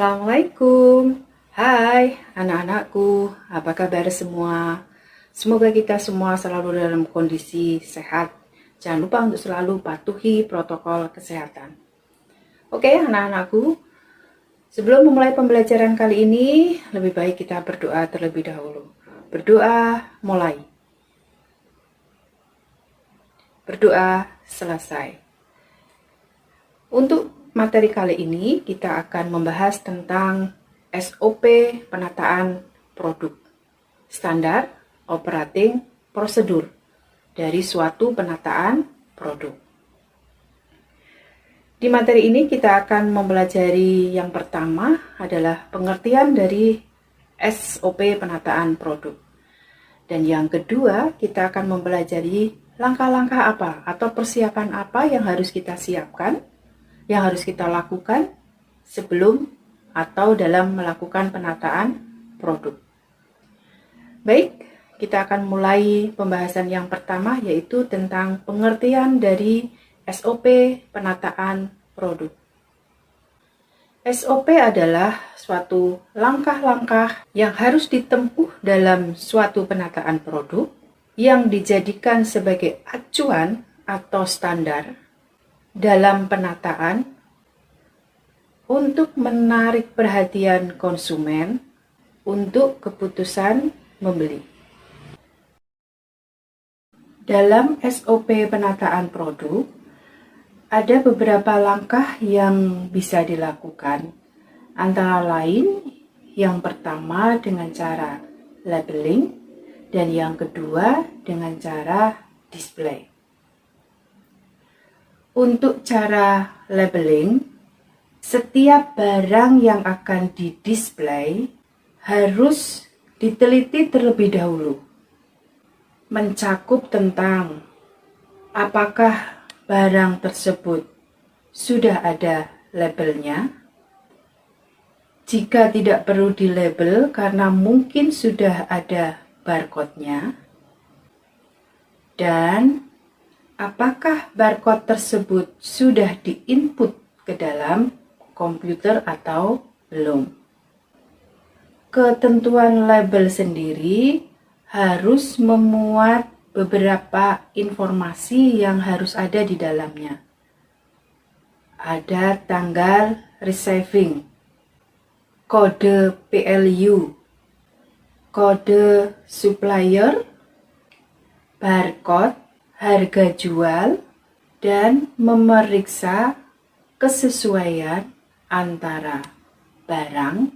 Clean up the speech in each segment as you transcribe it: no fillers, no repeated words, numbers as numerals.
Assalamualaikum. Hai anak-anakku, apa kabar semua? Semoga kita semua selalu dalam kondisi sehat. Jangan lupa untuk selalu patuhi protokol kesehatan. Oke anak-anakku, sebelum memulai pembelajaran kali ini, lebih baik kita berdoa terlebih dahulu. Berdoa mulai. Berdoa selesai. Untuk materi kali ini kita akan membahas tentang SOP penataan produk, standar operating prosedur dari suatu penataan produk. Di materi ini kita akan mempelajari yang pertama adalah pengertian dari SOP penataan produk. Dan yang kedua kita akan mempelajari langkah-langkah apa atau persiapan apa yang harus kita siapkan, yang harus kita lakukan sebelum atau dalam melakukan penataan produk. Baik, kita akan mulai pembahasan yang pertama, yaitu tentang pengertian dari SOP penataan produk. SOP adalah suatu langkah-langkah yang harus ditempuh dalam suatu penataan produk yang dijadikan sebagai acuan atau standar dalam penataan untuk menarik perhatian konsumen untuk keputusan membeli. Dalam SOP penataan produk, ada beberapa langkah yang bisa dilakukan. Antara lain, yang pertama dengan cara labeling, dan yang kedua dengan cara display. Untuk cara labeling, setiap barang yang akan didisplay harus diteliti terlebih dahulu, mencakup tentang apakah barang tersebut sudah ada labelnya. Jika tidak perlu dilabel karena mungkin sudah ada barcode-nya, dan apakah barcode tersebut sudah diinput ke dalam komputer atau belum. Ketentuan label sendiri harus memuat beberapa informasi yang harus ada di dalamnya. Ada tanggal receiving, kode PLU, kode supplier, barcode, harga jual, dan memeriksa kesesuaian antara barang,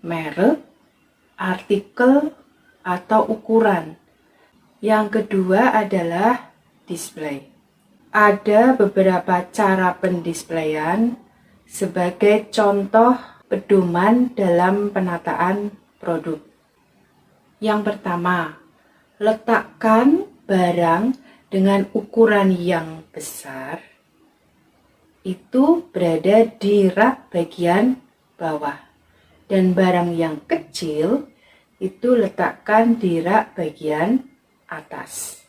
merek, artikel, atau ukuran. Yang kedua adalah display. Ada beberapa cara pendisplayan sebagai contoh pedoman dalam penataan produk. Yang pertama, letakkan barang dengan ukuran yang besar itu berada di rak bagian bawah, dan barang yang kecil itu letakkan di rak bagian atas.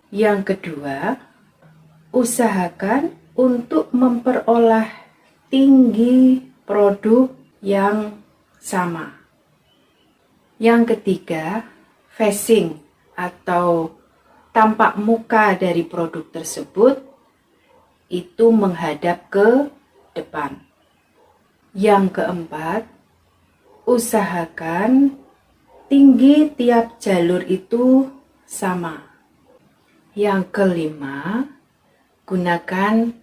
Yang kedua, usahakan untuk memperoleh tinggi produk yang sama. Yang ketiga, facing atau tampak muka dari produk tersebut itu menghadap ke depan. Yang keempat, usahakan tinggi tiap jalur itu sama. Yang kelima, gunakan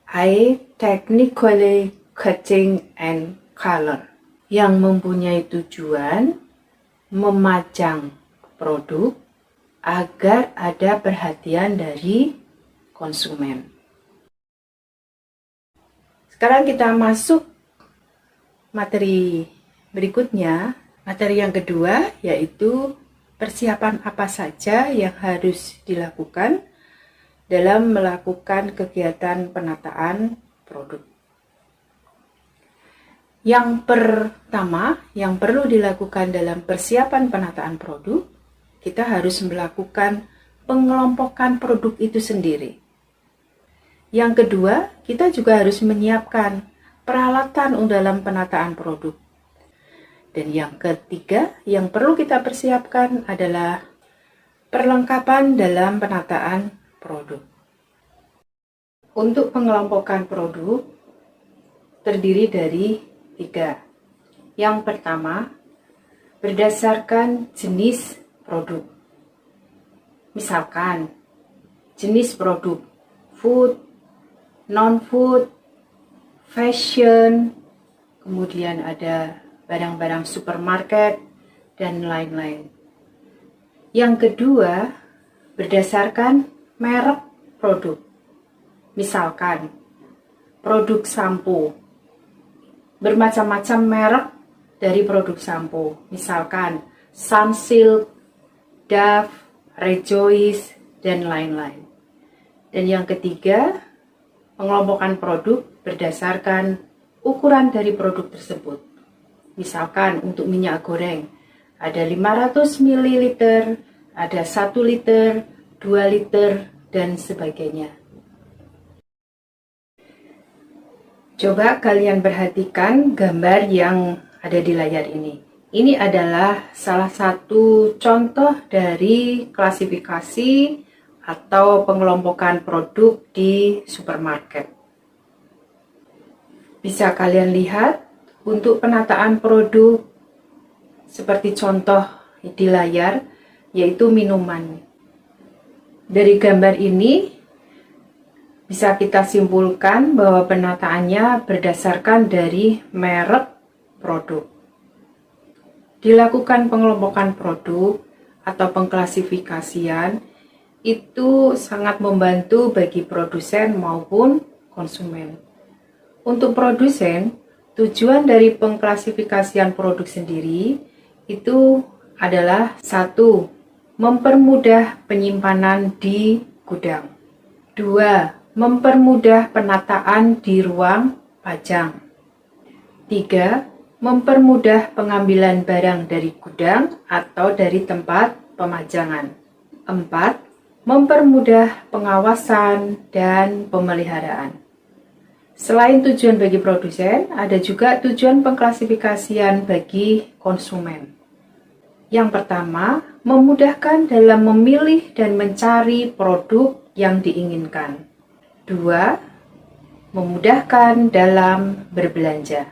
eye technically cutting and color yang mempunyai tujuan memajang produk agar ada perhatian dari konsumen. Sekarang kita masuk materi berikutnya. Materi yang kedua yaitu persiapan apa saja yang harus dilakukan dalam melakukan kegiatan penataan produk. Yang pertama yang perlu dilakukan dalam persiapan penataan produk, kita harus melakukan pengelompokan produk itu sendiri. Yang kedua, kita juga harus menyiapkan peralatan dalam penataan produk. Dan yang ketiga yang perlu kita persiapkan adalah perlengkapan dalam penataan produk. Untuk pengelompokan produk terdiri dari 3. Yang pertama, berdasarkan jenis produk. Misalkan, jenis produk food, non-food, fashion, kemudian ada barang-barang supermarket, dan lain-lain. Yang kedua, berdasarkan merek produk. Misalkan, produk sampo. Bermacam-macam merek dari produk sampo. Misalkan, Sunsilk, Dove, Rejoice, dan lain-lain. Dan yang ketiga, pengelompokan produk berdasarkan ukuran dari produk tersebut. Misalkan untuk minyak goreng, ada 500 ml, ada 1 liter, 2 liter, dan sebagainya. Coba kalian perhatikan gambar yang ada di layar ini. Ini adalah salah satu contoh dari klasifikasi atau pengelompokan produk di supermarket. Bisa kalian lihat untuk penataan produk seperti contoh di layar, yaitu minuman. Dari gambar ini bisa kita simpulkan bahwa penataannya berdasarkan dari merek produk. Dilakukan pengelompokan produk atau pengklasifikasian itu sangat membantu bagi produsen maupun konsumen. Untuk produsen, tujuan dari pengklasifikasian produk sendiri itu adalah 1. Mempermudah penyimpanan di gudang. 2. Mempermudah penataan di ruang pajang. 3. Mempermudah pengambilan barang dari gudang atau dari tempat pemajangan. 4. Mempermudah pengawasan dan pemeliharaan. Selain tujuan bagi produsen, ada juga tujuan pengklasifikasian bagi konsumen. Yang pertama, memudahkan dalam memilih dan mencari produk yang diinginkan. 2. Memudahkan dalam berbelanja.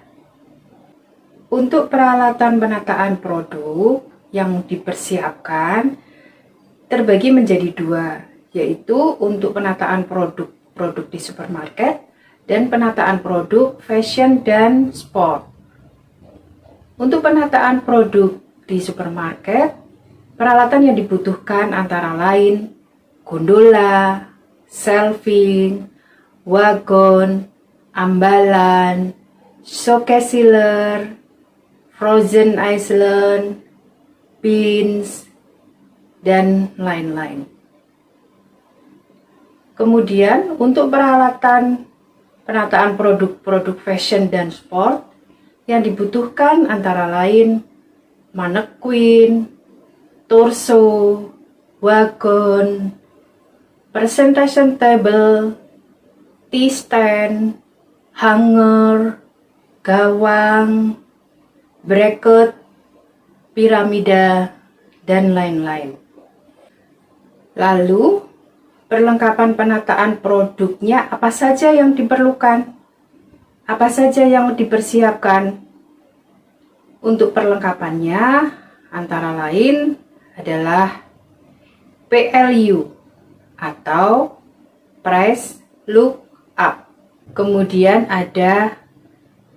Untuk peralatan penataan produk yang dipersiapkan terbagi menjadi 2, yaitu untuk penataan produk di supermarket dan penataan produk fashion dan sport. Untuk penataan produk di supermarket, peralatan yang dibutuhkan antara lain gondola, shelving, wagon, ambalan, showcase sealer, frozen island, bins, dan lain-lain. Kemudian untuk peralatan penataan produk-produk fashion dan sport yang dibutuhkan antara lain mannequin, torso, wagon, presentation table, tea stand, hanger, gawang, bracket, piramida, dan lain-lain. Lalu, perlengkapan penataan produknya apa saja yang diperlukan? Apa saja yang dipersiapkan? Untuk perlengkapannya, antara lain adalah PLU atau Price Look Up. Kemudian ada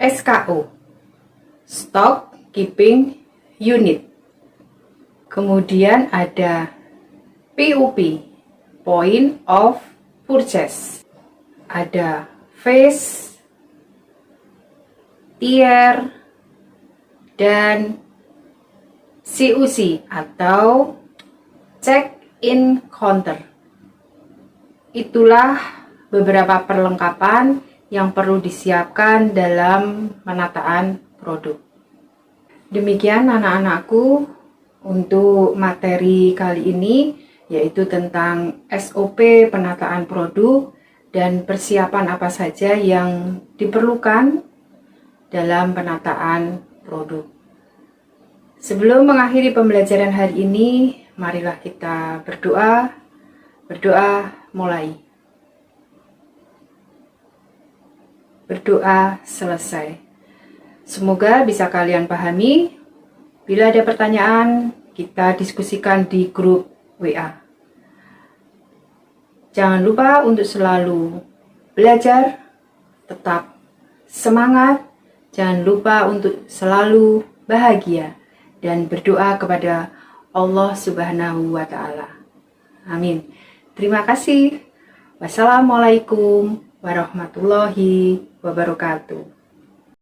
SKU, Stock Keeping Unit. Kemudian ada POP, Point of Purchase. Ada Face, Tier, dan CUC atau Check-in Counter. Itulah beberapa perlengkapan yang perlu disiapkan dalam penataan produk. Demikian anak-anakku untuk materi kali ini, yaitu tentang SOP penataan produk dan persiapan apa saja yang diperlukan dalam penataan produk. Sebelum mengakhiri pembelajaran hari ini, marilah kita berdoa. Berdoa mulai. Berdoa selesai. Semoga bisa kalian pahami. Bila ada pertanyaan, kita diskusikan di grup WA. Jangan lupa untuk selalu belajar, tetap semangat, jangan lupa untuk selalu bahagia, dan berdoa kepada Allah Subhanahu wa Ta'ala. Amin. Terima kasih. Wassalamualaikum warahmatullahi wabarakatuh.